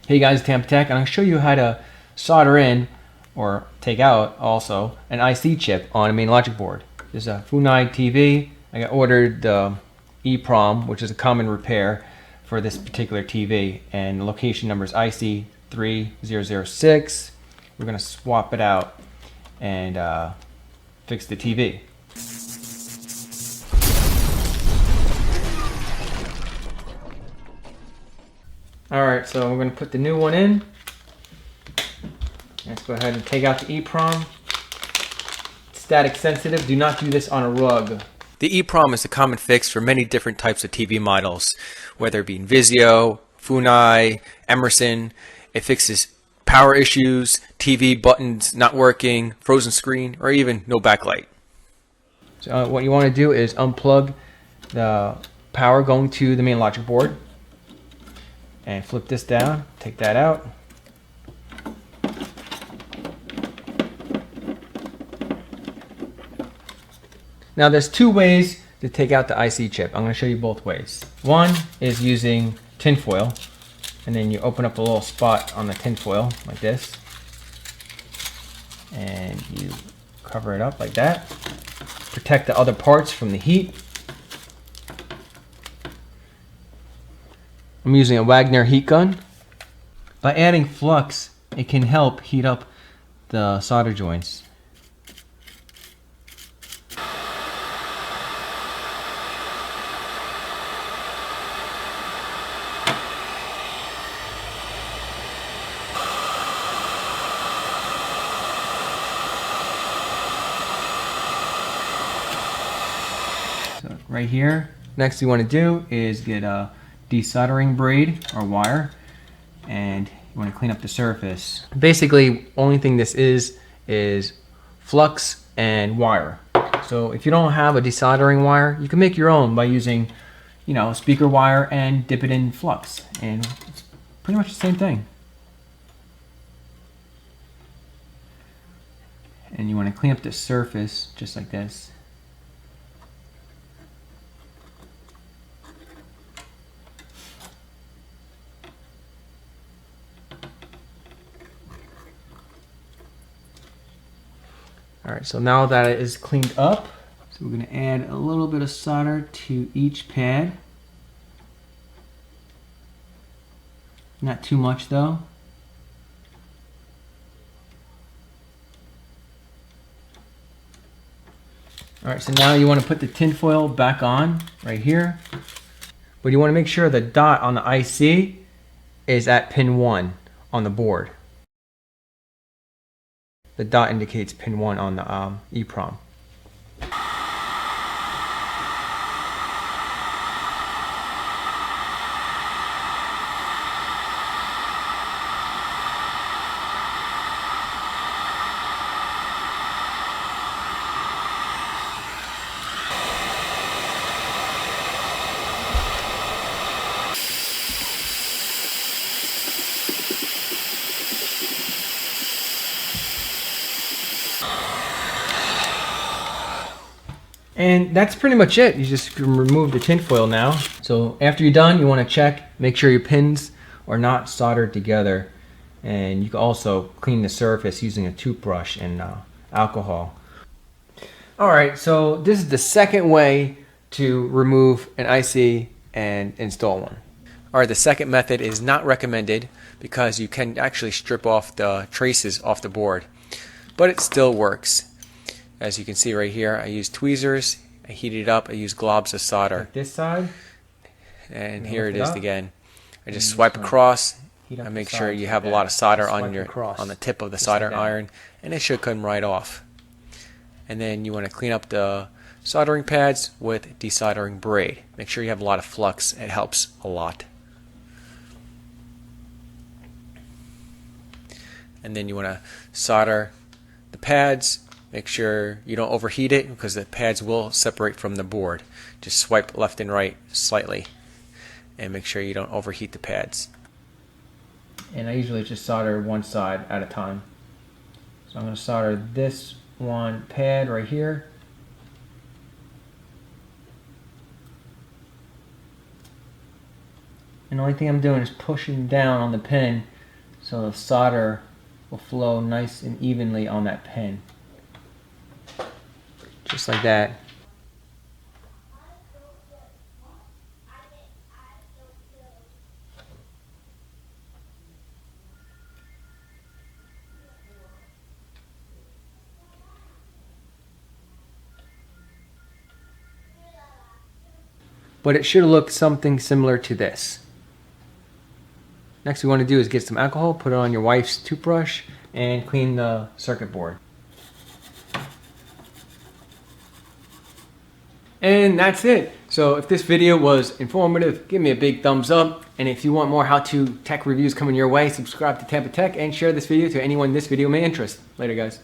Hey guys, Tampa Tech, and I'm going to show you how to solder in, or take out also, an IC chip on a main logic board. This is a Funai TV. I got ordered the EEPROM, which is a common repair for this particular TV, and the location number is IC3006. We're going to swap it out and fix the TV. Alright, so we're going to put the new one in. Let's go ahead and take out the EEPROM. Static sensitive, do not do this on a rug. The EEPROM is a common fix for many different types of TV models, whether it be Vizio, Funai, Emerson. It fixes power issues, TV buttons not working, frozen screen, or even no backlight. So what you want to do is unplug the power going to the main logic board and flip this down, take that out. Now there's two ways to take out the IC chip. I'm going to show you both ways. One is using tinfoil, and then you open up a little spot on the tinfoil like this, and you cover it up like that. Protect the other parts from the heat. I'm using a Wagner heat gun. By adding flux, it can help heat up the solder joints. So right here, next you want to do is get a desoldering braid or wire, and you want to clean up the surface. Basically, only thing this is flux and wire. So if you don't have a desoldering wire, you can make your own by using, speaker wire and dip it in flux, and it's pretty much the same thing. And you want to clean up the surface just like this. Alright, so now that it is cleaned up, so we're going to add a little bit of solder to each pad. Not too much though. Alright, so now you want to put the tinfoil back on right here. But you want to make sure the dot on the IC is at pin 1 on the board. The dot indicates pin 1 on the EEPROM. And that's pretty much it. You just remove the tinfoil now. So after you're done, you want to check, make sure your pins are not soldered together. And you can also clean the surface using a toothbrush and alcohol. Alright, so this is the second way to remove an IC and install one. Alright, the second method is not recommended because you can actually strip off the traces off the board, but it still works. As you can see right here, I use tweezers, I heat it up, I use globs of solder. Like this side. And here it is again. I just swipe across. I make sure you have a lot of solder on the tip of the solder iron, and it should come right off. And then you want to clean up the soldering pads with desoldering braid. Make sure you have a lot of flux, it helps a lot. And then you want to solder the pads. Make sure you don't overheat it because the pads will separate from the board. Just swipe left and right slightly and make sure you don't overheat the pads. And I usually just solder one side at a time. So I'm going to solder this one pad right here. And the only thing I'm doing is pushing down on the pin so the solder will flow nice and evenly on that pin. Just like that. But it should look something similar to this. Next we want to do is get some alcohol, put it on your wife's toothbrush, and clean the circuit board. And that's it. So if this video was informative, give me a big thumbs up. And if you want more how-to tech reviews coming your way, subscribe to Tampa Tech and share this video to anyone this video may interest. Later, guys.